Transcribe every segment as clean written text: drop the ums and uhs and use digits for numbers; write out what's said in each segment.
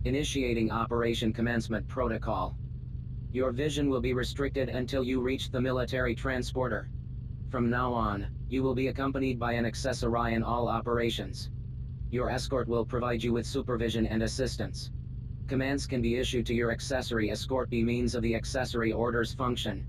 Initiating Operation Commencement Protocol. Your vision will be restricted until you reach the military transporter. From now on, you will be accompanied by an accessory in all operations. Your escort will provide you with supervision and assistance. Commands can be issued to your accessory escort by means of the accessory orders function.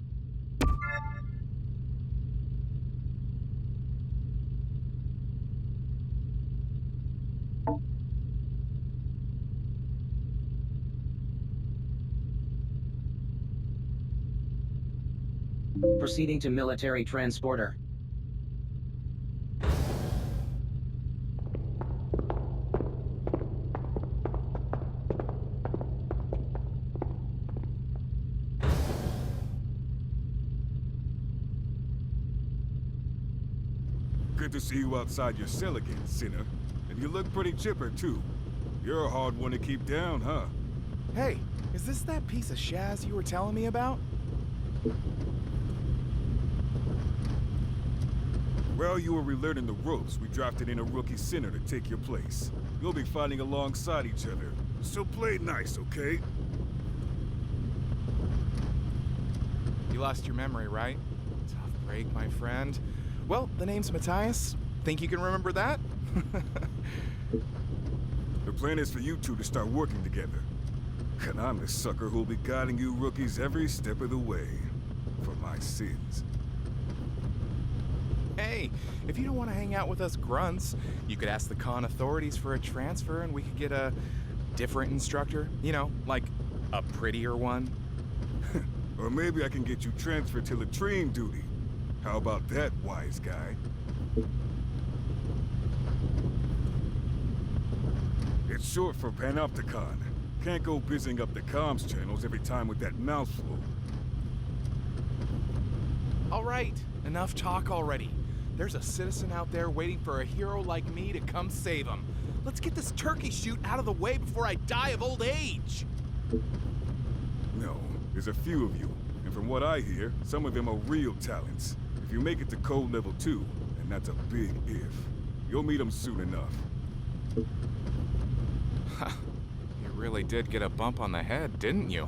Proceeding to military transporter. Good to see you outside your cell again, Sinner. And you look pretty chipper, too. You're a hard one to keep down, huh? Hey, is this that piece of Shaz you were telling me about? Well, you were relearning the ropes. We drafted in a rookie Sinner to take your place. You'll be fighting alongside each other. So play nice, okay? You lost your memory, right? Tough break, my friend. Well, the name's Matthias. Think you can remember that? The plan is for you two to start working together. And I'm the sucker who'll be guiding you rookies every step of the way. For my sins. Hey, if you don't want to hang out with us grunts, you could ask the con authorities for a transfer and we could get a different instructor. You know, like a prettier one. Or maybe I can get you transferred to latrine duty. How about that, wise guy? It's short for Panopticon. Can't go busying up the comms channels every time with that mouthful. All right, enough talk already. There's a citizen out there waiting for a hero like me to come save him. Let's get this turkey shoot out of the way before I die of old age. No, there's a few of you. And from what I hear, some of them are real talents. If you make it to code level 2, and that's a big if, you'll meet them soon enough. You really did get a bump on the head, didn't you?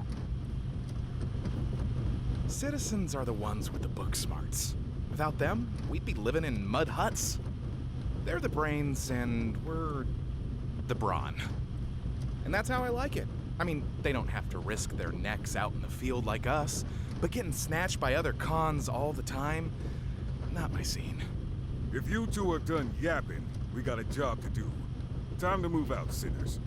Citizens are the ones with the book smarts. Without them, we'd be living in mud huts. They're the brains, and we're the brawn. And that's how I like it. I mean, they don't have to risk their necks out in the field like us, but getting snatched by other cons all the time, not my scene. If you two are done yapping, we got a job to do. Time to move out, sinners.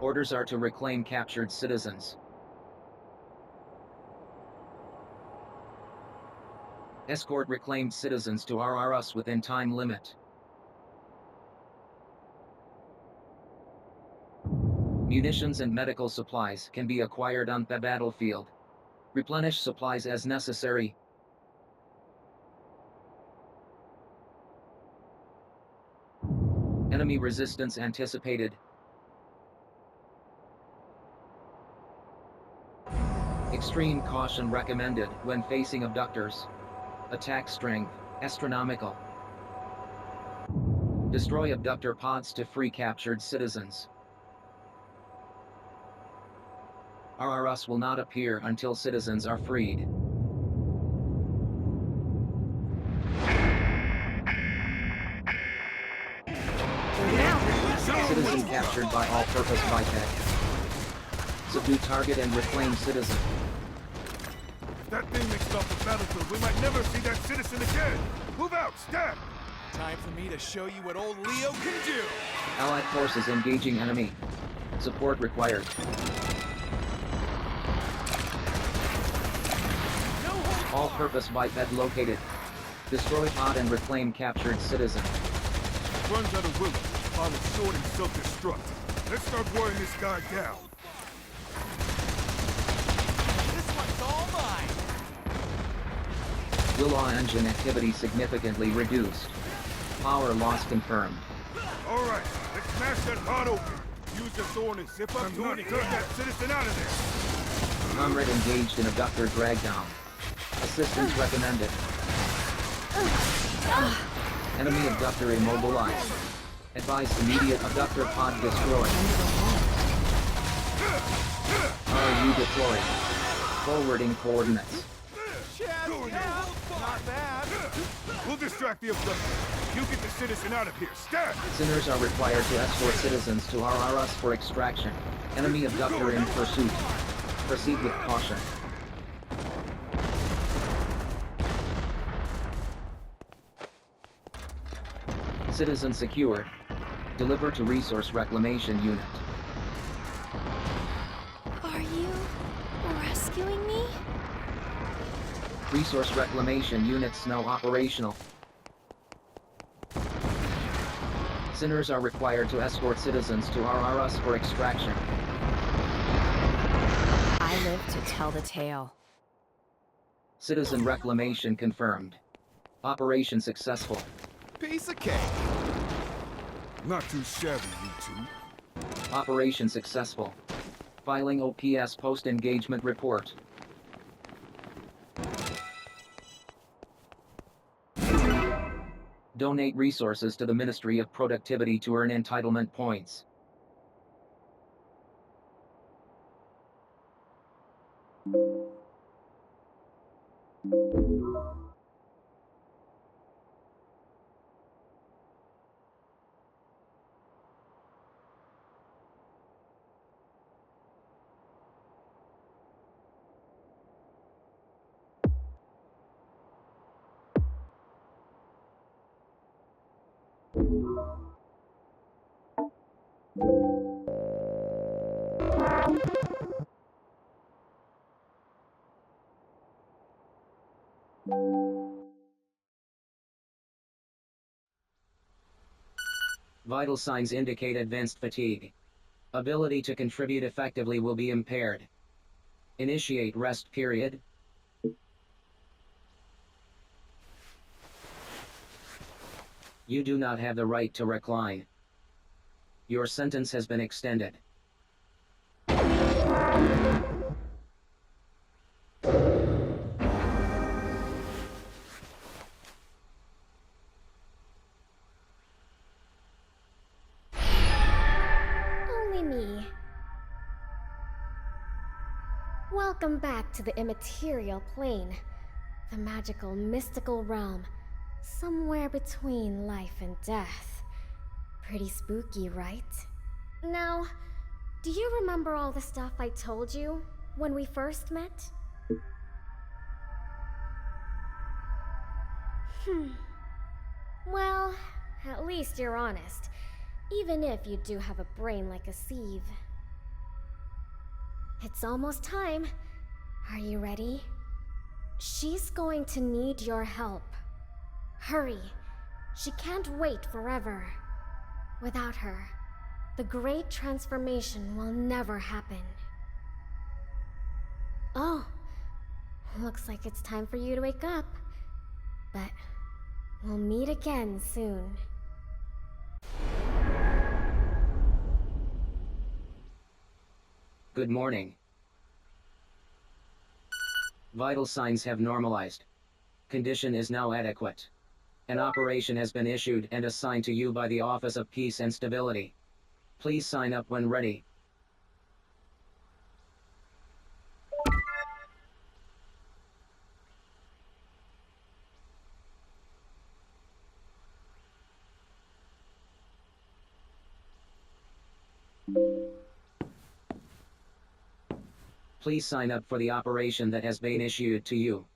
Orders are to reclaim captured citizens. Escort reclaimed citizens to RRS within time limit. Munitions and medical supplies can be acquired on the battlefield. Replenish supplies as necessary. Enemy resistance anticipated. Extreme caution recommended when facing abductors. Attack strength, astronomical. Destroy abductor pods to free captured citizens. RRS will not appear until citizens are freed. Citizen captured by all-purpose biped. Subdue target and reclaim citizen. If that thing makes it off the battlefield, we might never see that citizen again! Move out, stab! Time for me to show you what old Leo can do! Allied forces engaging enemy. Support required. All-purpose biped located. Destroy pod and reclaim captured citizen. Runs out of Willow. Pod is short and self-destruct. Let's start wearing this guy down. This one's all mine! Willow engine activity significantly reduced. Power loss confirmed. All right, let's smash that pod open. Use the thorn and zip up to it and turn that citizen out of there. Comrade engaged in abductor drag down. Assistance recommended. Enemy abductor immobilized. Advise immediate abductor pod destroyed. RU deployed. Forwarding coordinates. Not bad. We'll distract the abductor. You get the citizen out of here. Stab! Sinners are required to escort citizens to RRS for extraction. Enemy abductor in pursuit. Proceed with caution. Citizen secured. Deliver to Resource Reclamation Unit. Are you rescuing me? Resource Reclamation Units now operational. Sinners are required to escort citizens to RRS for extraction. I live to tell the tale. Citizen reclamation confirmed. Operation successful. Piece of cake. Not too shabby, you two. Operation successful. Filing OPS post-engagement report. Donate resources to the Ministry of Productivity to earn entitlement points. Vital signs indicate advanced fatigue. Ability to contribute effectively will be impaired. Initiate rest period. You do not have the right to recline. Your sentence has been extended. Only me. Welcome back to the immaterial plane. The magical, mystical realm. Somewhere between life and death. Pretty spooky, right? Now, do you remember all the stuff I told you when we first met? Well, at least you're honest. Even if you do have a brain like a sieve. It's almost time. Are you ready? She's going to need your help. Hurry. She can't wait forever. Without her, the great transformation will never happen. Oh, looks like it's time for you to wake up. But we'll meet again soon. Good morning. Vital signs have normalized. Condition is now adequate. An operation has been issued and assigned to you by the Office of Peace and Stability. Please sign up when ready. Please sign up for the operation that has been issued to you.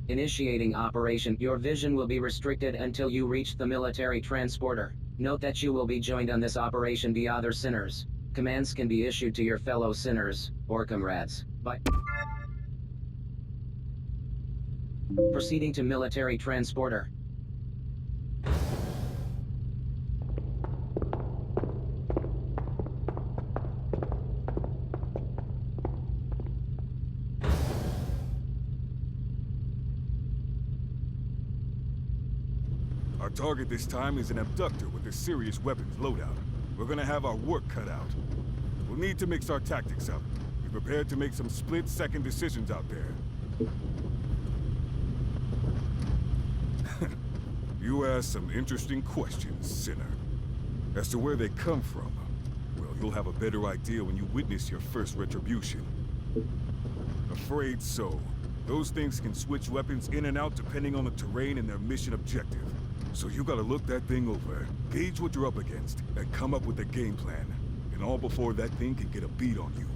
Initiating operation. Your vision will be restricted until you reach the military transporter. Note that you will be joined on this operation by other sinners. Commands can be issued to your fellow sinners, or comrades, by proceeding to military transporter. Our target this time is an abductor with a serious weapons loadout. We're gonna have our work cut out. We'll need to mix our tactics up. Be prepared to make some split-second decisions out there. You asked some interesting questions, Sinner. As to where they come from, well, you'll have a better idea when you witness your first retribution. Afraid so. Those things can switch weapons in and out depending on the terrain and their mission objective. So you gotta look that thing over, gauge what you're up against, and come up with a game plan. And all before that thing can get a beat on you.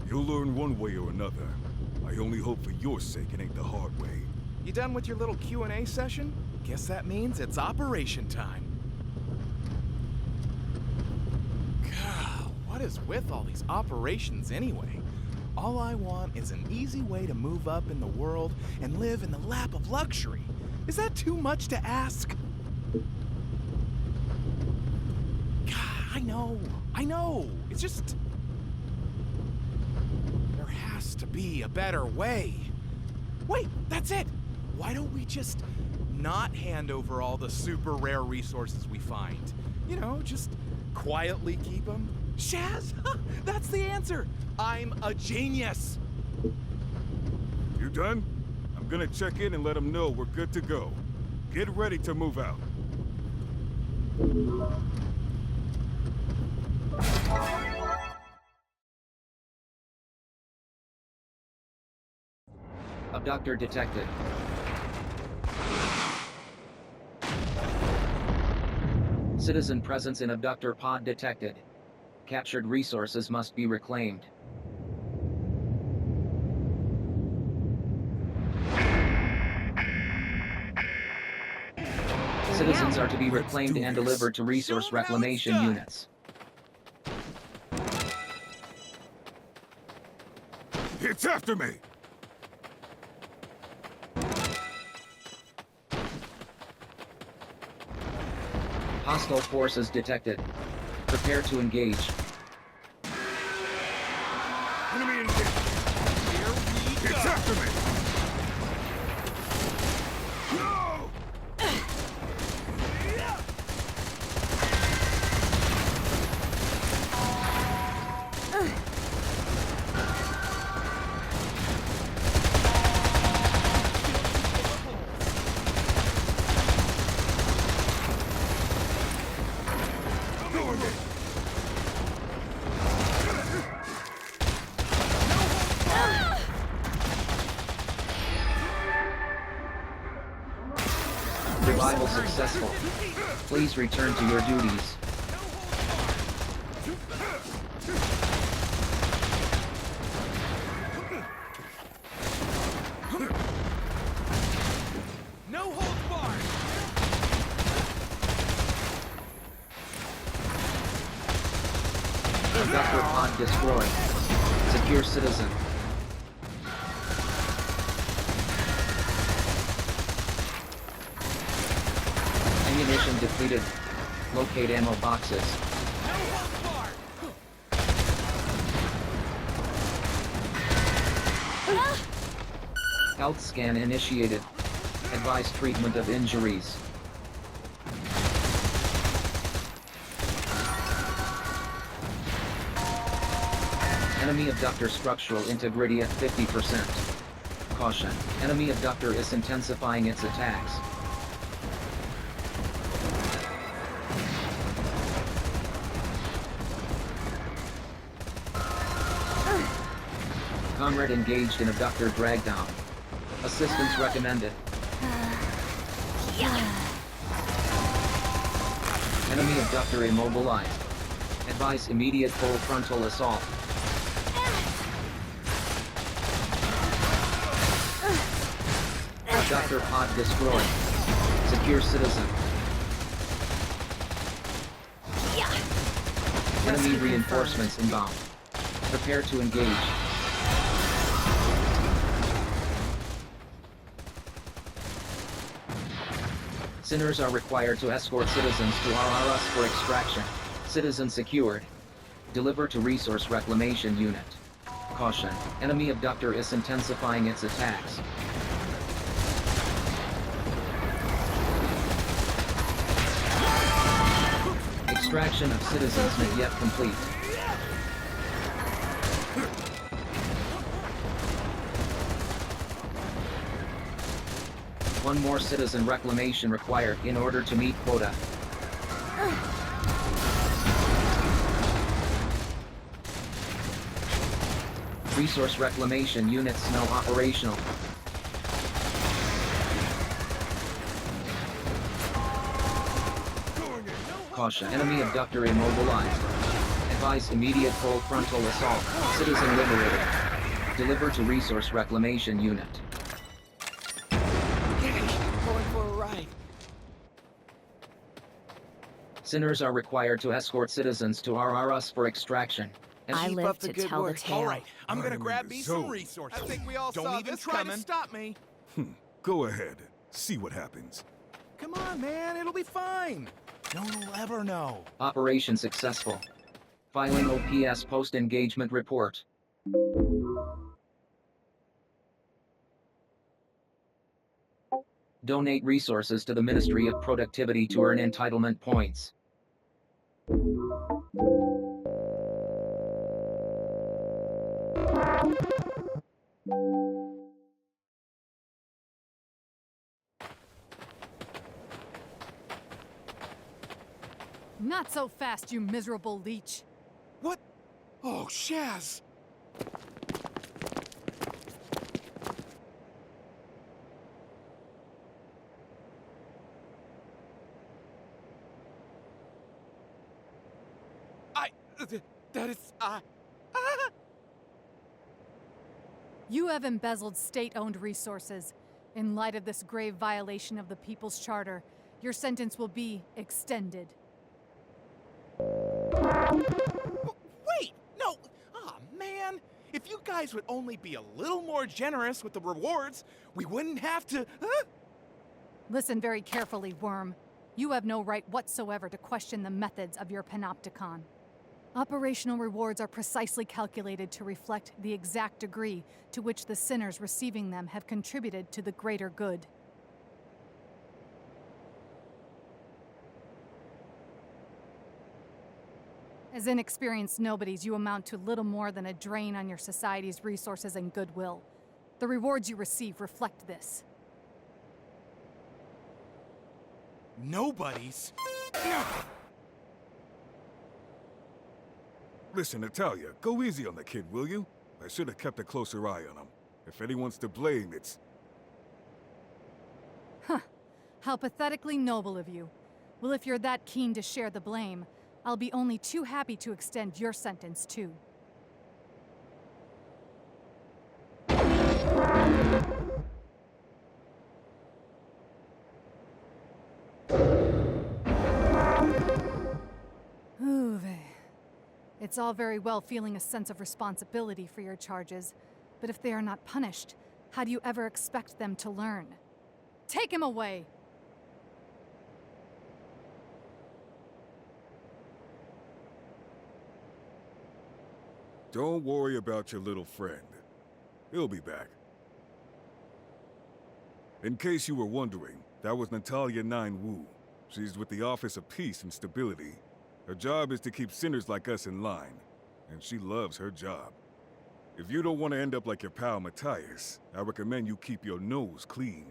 You'll learn one way or another. I only hope for your sake it ain't the hard way. You done with your little Q&A session? Guess that means it's operation time. God, what is with all these operations anyway? All I want is an easy way to move up in the world and live in the lap of luxury. Is that too much to ask? God, I know. It's just... there has to be a better way. Wait, that's it. Why don't we just not hand over all the super rare resources we find? You know, just quietly keep them? Shaz, that's the answer. I'm a genius. You done? I'm gonna check in and let them know we're good to go. Get ready to move out. Abductor detected. Citizen presence in abductor pod detected. Captured resources must be reclaimed. Citizens are to be reclaimed and delivered to resource reclamation units. It's after me! Hostile forces detected. Prepare to engage. Enemy engaged! Here we go. It's after me! No! Survival successful. Please return to your duties. No holds barred! Abductor pod destroyed. Secure citizen. Ammunition depleted. Locate ammo boxes. Health scan initiated. Advise treatment of injuries. Enemy abductor structural integrity at 50%. Caution. Enemy abductor is intensifying its attacks. Comrade engaged in abductor drag down. Assistance recommended. Enemy abductor immobilized. Advise immediate full frontal assault. Abductor pod destroyed. Secure citizen. Enemy reinforcements inbound. Prepare to engage. Sinners are required to escort citizens to RRS for extraction. Citizen secured. Deliver to Resource Reclamation Unit. Caution. Enemy abductor is intensifying its attacks. Extraction of citizens not yet complete. One more citizen reclamation required in order to meet quota. Resource reclamation units now operational. Caution. Enemy abductor immobilized. Advise immediate full frontal assault. Citizen liberated. Deliver to Resource Reclamation Unit. Going for a ride. Sinners are required to escort citizens to RRS for extraction. I Keep live up the to good tell the work. tale. All right, I'm gonna I'm grab in the me some zone. resources. I think we all Don't saw even this try to coming. stop me. Go ahead. See what happens. Come on, man, it'll be fine. No one will ever know. Operation successful. Filing OPS post-engagement report. Donate resources to the Ministry of Productivity to earn entitlement points. Not so fast, you miserable leech. What? Oh, Shaz. That is, You have embezzled state-owned resources. In light of this grave violation of the People's Charter, your sentence will be extended. Wait! No! Aw, man! If you guys would only be a little more generous with the rewards, we wouldn't have to, Listen very carefully, Worm. You have no right whatsoever to question the methods of your panopticon. Operational rewards are precisely calculated to reflect the exact degree to which the sinners receiving them have contributed to the greater good. As inexperienced nobodies, you amount to little more than a drain on your society's resources and goodwill. The rewards you receive reflect this. Nobody's. Listen, Natalia, go easy on the kid, will you? I should have kept a closer eye on him. If anyone's to blame, it's... How pathetically noble of you. Well, if you're that keen to share the blame, I'll be only too happy to extend your sentence, too. Uwe. It's all very well feeling a sense of responsibility for your charges, but if they are not punished, how do you ever expect them to learn? Take him away! Don't worry about your little friend. He'll be back. In case you were wondering, that was Natalia Nine Wu. She's with the Office of Peace and Stability. Her job is to keep sinners like us in line, and she loves her job. If you don't want to end up like your pal Matthias, I recommend you keep your nose clean.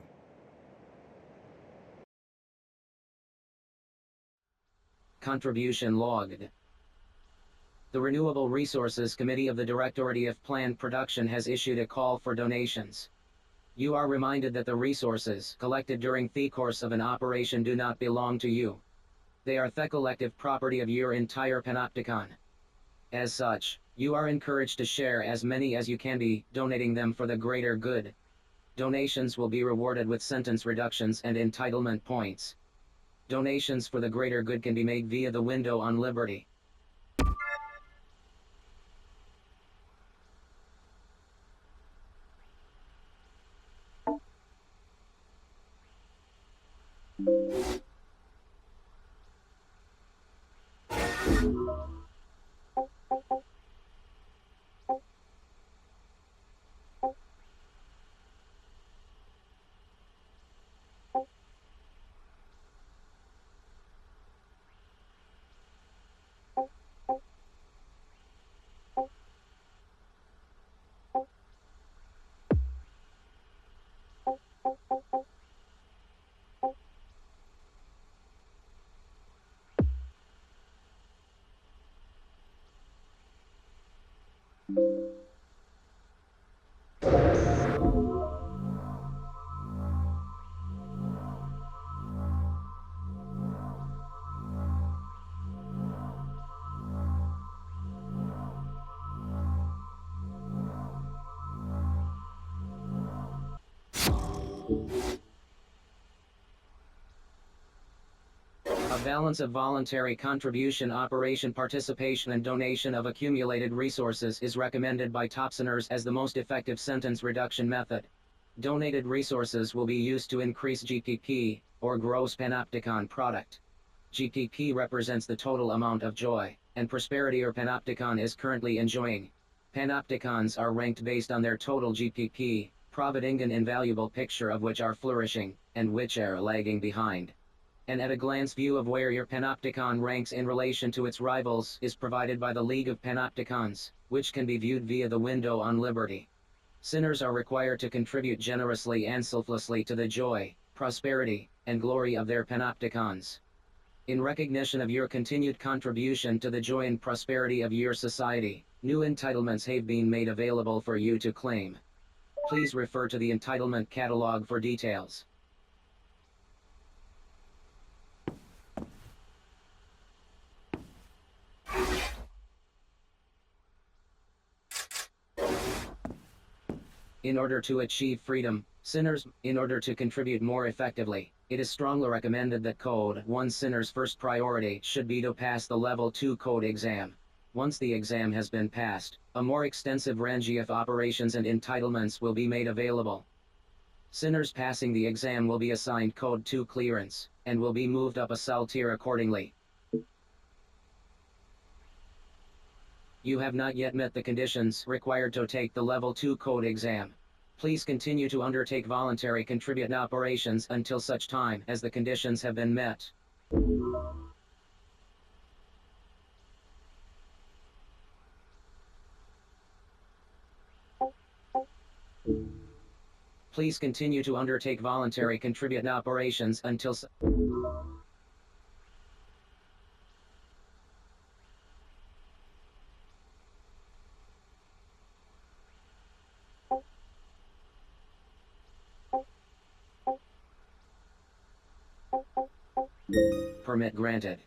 Contribution logged. The Renewable Resources Committee of the Directorate of Planned Production has issued a call for donations. You are reminded that the resources collected during the course of an operation do not belong to you. They are the collective property of your entire Panopticon. As such, you are encouraged to share as many as you can be, donating them for the greater good. Donations will be rewarded with sentence reductions and entitlement points. Donations for the greater good can be made via the window on Liberty. A balance of voluntary contribution, operation participation, and donation of accumulated resources is recommended by Topsinners as the most effective sentence reduction method. Donated resources will be used to increase GPP, or Gross Panopticon Product. GPP represents the total amount of joy and prosperity your Panopticon is currently enjoying. Panopticons are ranked based on their total GPP, providing an invaluable picture of which are flourishing, and which are lagging behind. An at-a-glance view of where your Panopticon ranks in relation to its rivals is provided by the League of Panopticons, which can be viewed via the window on Liberty. Sinners are required to contribute generously and selflessly to the joy, prosperity, and glory of their Panopticons. In recognition of your continued contribution to the joy and prosperity of your society, new entitlements have been made available for you to claim. Please refer to the entitlement catalog for details. In order to achieve freedom, sinners, in order to contribute more effectively, it is strongly recommended that Code 1 sinners' first priority should be to pass the Level 2 Code exam. Once the exam has been passed, a more extensive range of operations and entitlements will be made available. Sinners passing the exam will be assigned Code 2 clearance, and will be moved up a cell tier accordingly. You have not yet met the conditions required to take the Level 2 Code exam. Please continue to undertake voluntary contribute operations until such time as the conditions have been met. Please continue to undertake voluntary contribute operations until Permit granted.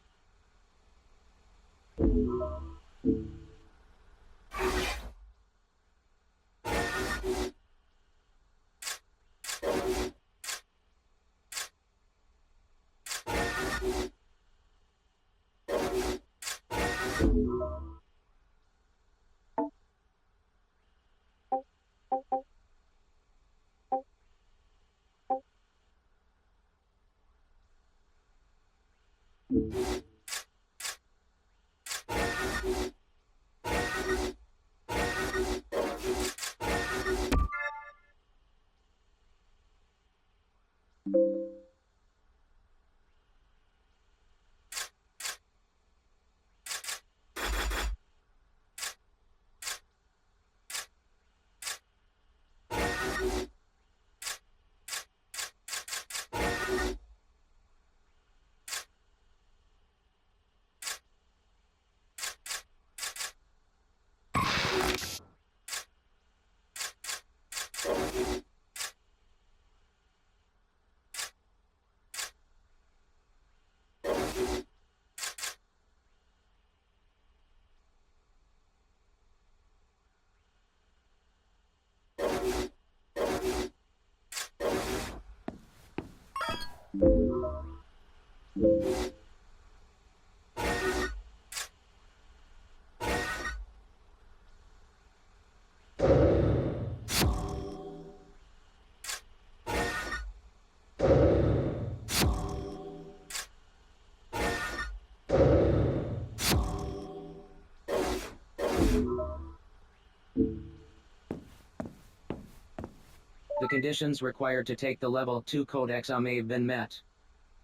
The conditions required to take the Level 2 code exam have been met.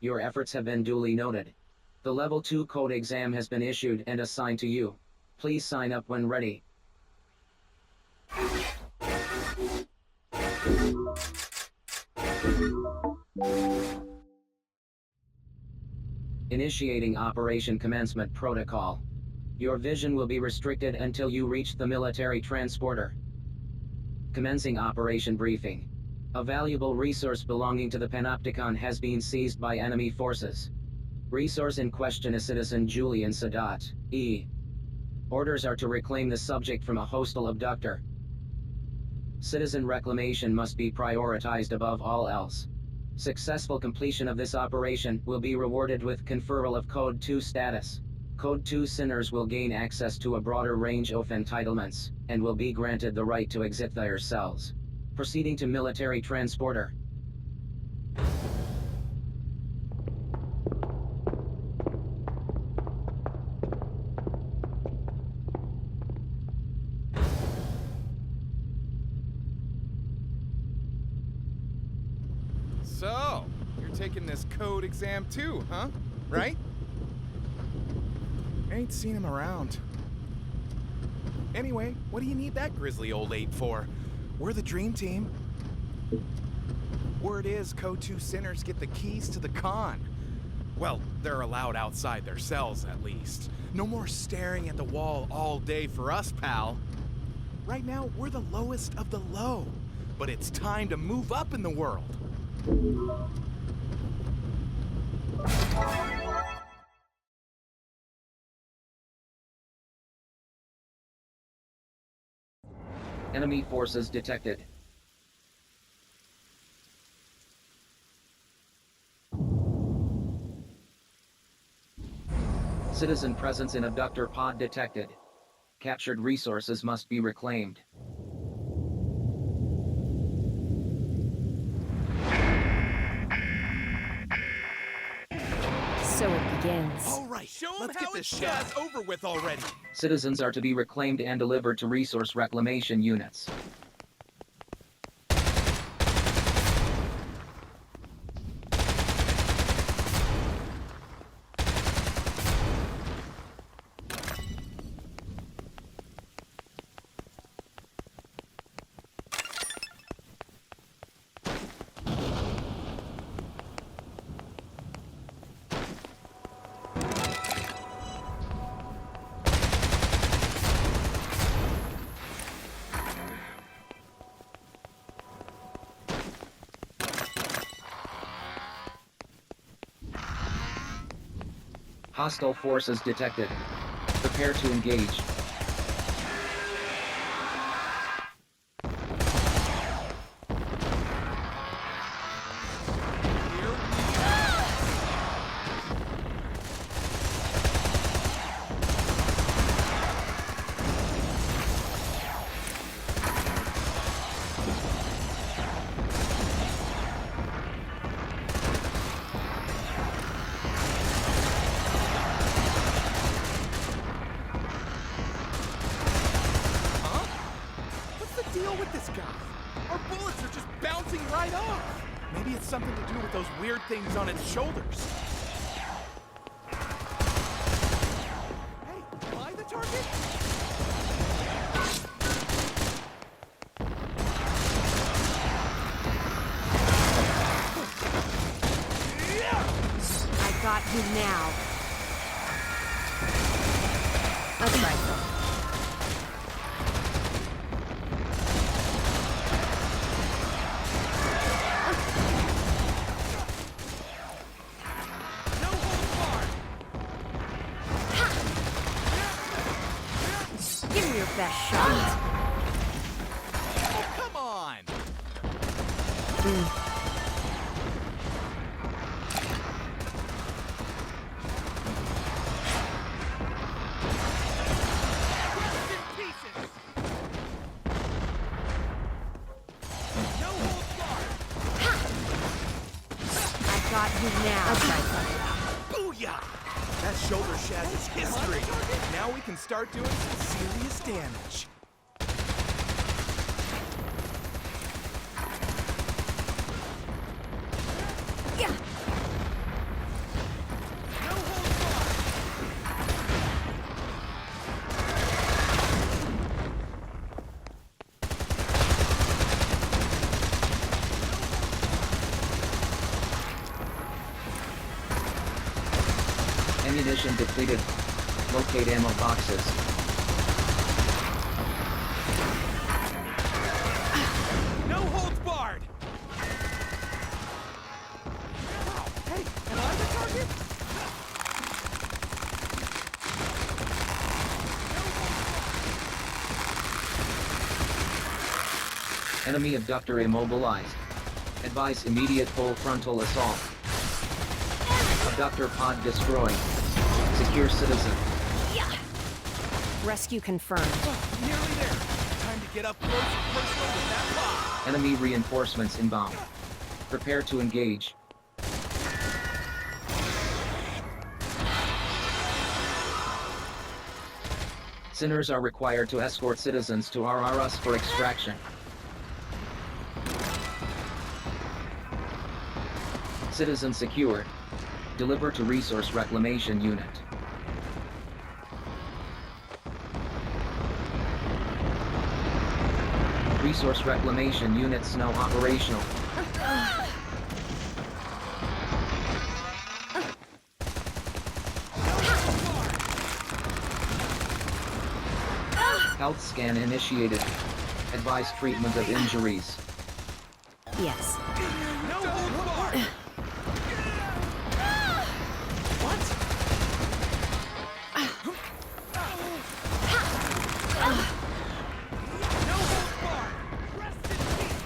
Your efforts have been duly noted. The Level 2 code exam has been issued and assigned to you. Please sign up when ready. Initiating Operation Commencement Protocol. Your vision will be restricted until you reach the military transporter. Commencing Operation Briefing. A valuable resource belonging to the Panopticon has been seized by enemy forces. Resource in question is Citizen Julian Sadat, E. Orders are to reclaim the subject from a hostile abductor. Citizen reclamation must be prioritized above all else. Successful completion of this operation will be rewarded with conferral of Code 2 status. Code 2 sinners will gain access to a broader range of entitlements, and will be granted the right to exit their cells. Proceeding to military transporter. So, you're taking this code exam too, huh? Right? Ain't seen him around. Anyway, what do you need that grisly old ape for? We're the dream team. Word is, Code 2 sinners get the keys to the con. Well, they're allowed outside their cells, at least. No more staring at the wall all day for us, pal. Right now, we're the lowest of the low. But it's time to move up in the world. Enemy forces detected. Citizen presence in abductor pod detected. Captured resources must be reclaimed. So it begins. All right, let's get this jazz over with already. Citizens are to be reclaimed and delivered to resource reclamation units. Hostile forces detected. Prepare to engage. What's the deal with this guy? Our bullets are just bouncing right off. Maybe it's something to do with those weird things on its shoulders. Hey, am I the target? I got you now. That's right. No holds barred. Give me your best shot. Oh, come on. Rest in pieces. No holds barred. I got you now. That's right. Booyah! That shoulder shaz is history. Now we can start doing some serious damage. Yeah. No holds barred. Ammunition depleted. Locate ammo boxes. No holds barred. Hey, am I the target? Enemy abductor immobilized. Advise immediate full frontal assault. Abductor pod destroyed. Secure citizen. Rescue confirmed. Oh, nearly there. Time to get up close and personal with that pod. Enemy reinforcements inbound. Prepare to engage. Sinners are required to escort citizens to RRS for extraction. Citizen secured. Deliver to Resource Reclamation Unit. Resource Reclamation Units now operational. Health scan initiated. Advise treatment of injuries. Yes. No holds barred. What? No holds barred. Rest in peace.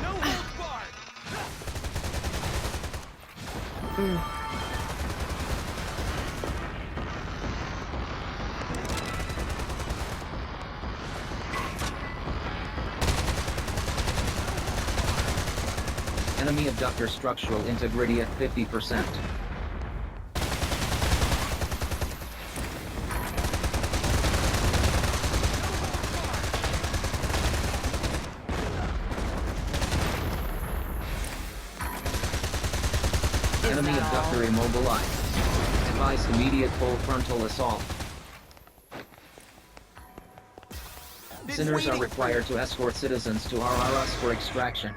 No holds barred. Enemy abductor structural integrity at 50%. Enemy abductor immobilized. Advise immediate full frontal assault. Sinners are required to escort citizens to RRS for extraction.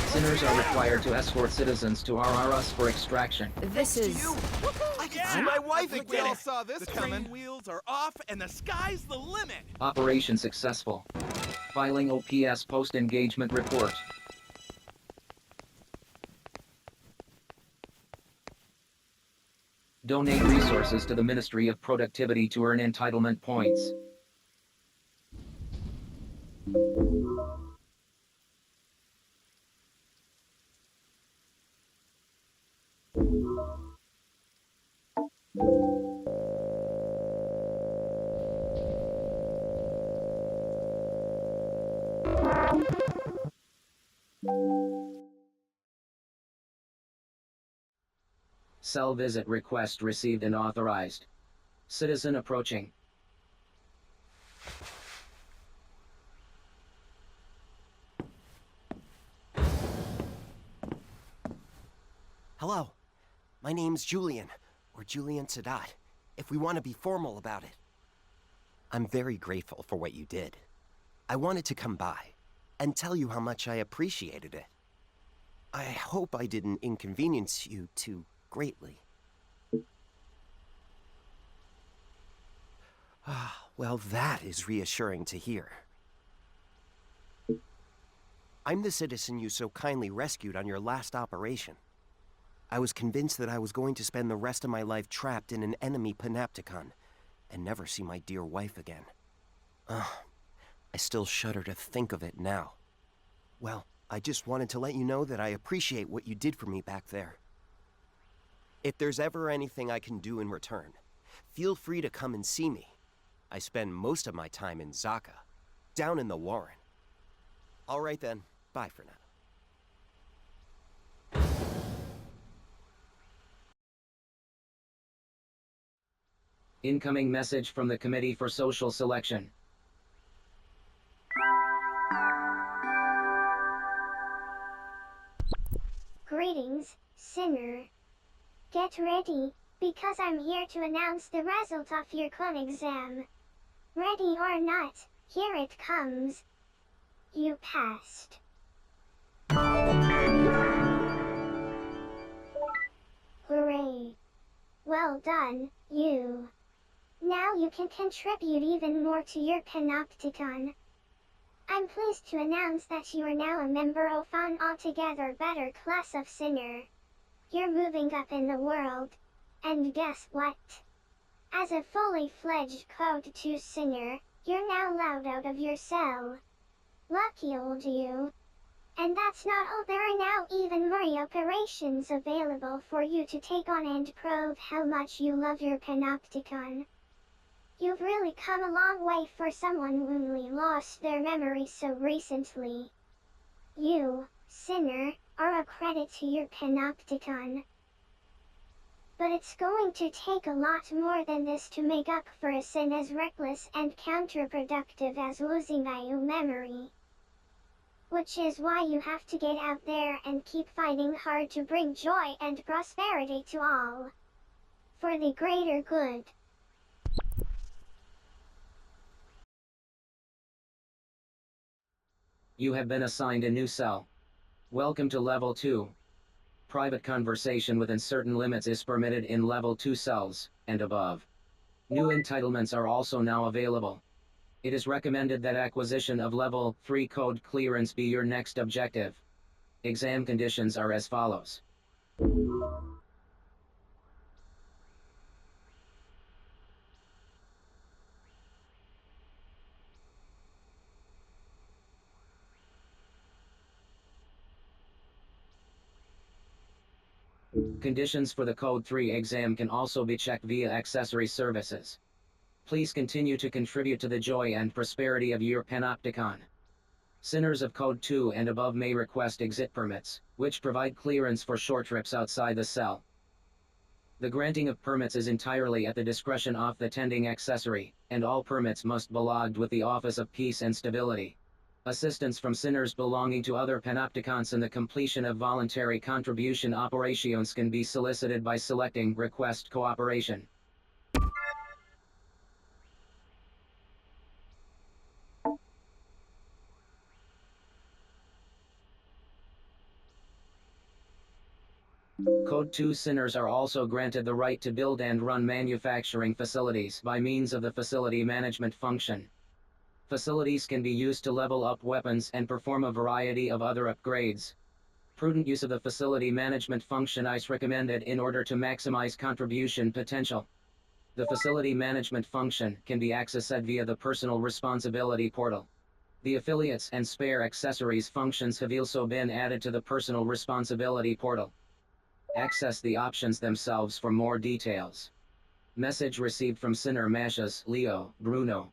Sinners are required to escort citizens to RRS for extraction. This is... I can see my wife I think we again. all saw this coming. The wheels are off and the sky's the limit. Operation successful. Filing OPS post-engagement report. Donate resources to the Ministry of Productivity to earn entitlement points. Cell visit request received and authorized. Citizen approaching. Hello. My name's Julian, or Julian Sadat, if we want to be formal about it. I'm very grateful for what you did. I wanted to come by and tell you how much I appreciated it. I hope I didn't inconvenience you too greatly. Well, that is reassuring to hear. I'm the citizen you so kindly rescued on your last operation. I was convinced that I was going to spend the rest of my life trapped in an enemy panopticon and never see my dear wife again. I still shudder to think of it now. Well, I just wanted to let you know that I appreciate what you did for me back there. If there's ever anything I can do in return, feel free to come and see me. I spend most of my time in Zaka, down in the Warren. All right then, bye for now. Incoming message from the Committee for Social Selection. Greetings, Sinner. Get ready, because I'm here to announce the result of your clone exam. Ready or not, here it comes. You passed. Hooray. Well done, you. Now you can contribute even more to your panopticon. I'm pleased to announce that you are now a member of an altogether better class of Sinner. You're moving up in the world. And guess what? As a fully fledged Code 2 Sinner, you're now allowed out of your cell. Lucky old you. And that's not all, there are now even more operations available for you to take on and prove how much you love your panopticon. You've really come a long way for someone who only lost their memory so recently. You, Sinner, are a credit to your panopticon. But it's going to take a lot more than this to make up for a sin as reckless and counterproductive as losing IU memory. Which is why you have to get out there and keep fighting hard to bring joy and prosperity to all. For the greater good. You have been assigned a new cell. Welcome to Level 2. Private conversation within certain limits is permitted in Level 2 cells, and above. New entitlements are also now available. It is recommended that acquisition of Level 3 code clearance be your next objective. Exam conditions are as follows. Conditions for the Code 3 exam can also be checked via accessory services. Please continue to contribute to the joy and prosperity of your panopticon. Sinners of Code 2 and above may request exit permits, which provide clearance for short trips outside the cell. The granting of permits is entirely at the discretion of the tending accessory, and all permits must be logged with the Office of Peace and Stability. Assistance from sinners belonging to other Panopticons in the completion of voluntary contribution operations can be solicited by selecting Request Cooperation. Code 2 sinners are also granted the right to build and run manufacturing facilities by means of the Facility Management function. Facilities can be used to level up weapons and perform a variety of other upgrades. Prudent use of the Facility Management function is recommended in order to maximize contribution potential. The Facility Management function can be accessed via the Personal Responsibility portal. The Affiliates and Spare Accessories functions have also been added to the Personal Responsibility portal. Access the options themselves for more details. Message received from Sinner Mashas, Leo, Bruno.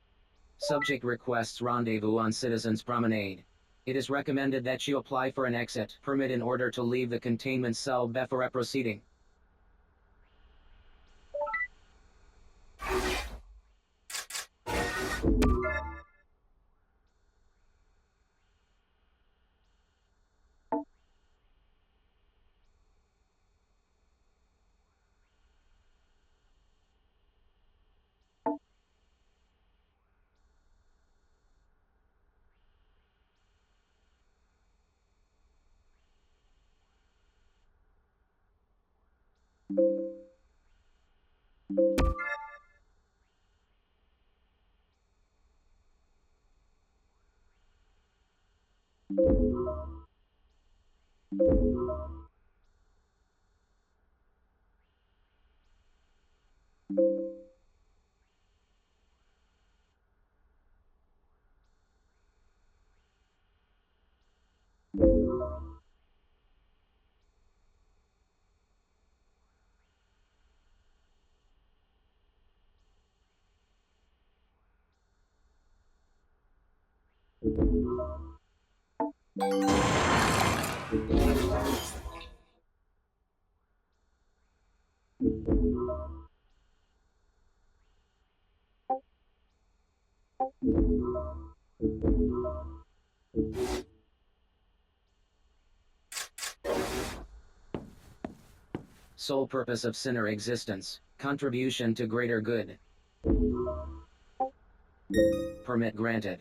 Subject requests rendezvous on Citizens Promenade. It is recommended that you apply for an exit permit in order to leave the containment cell before proceeding. Sole purpose of Sinner existence, contribution to greater good. Permit granted.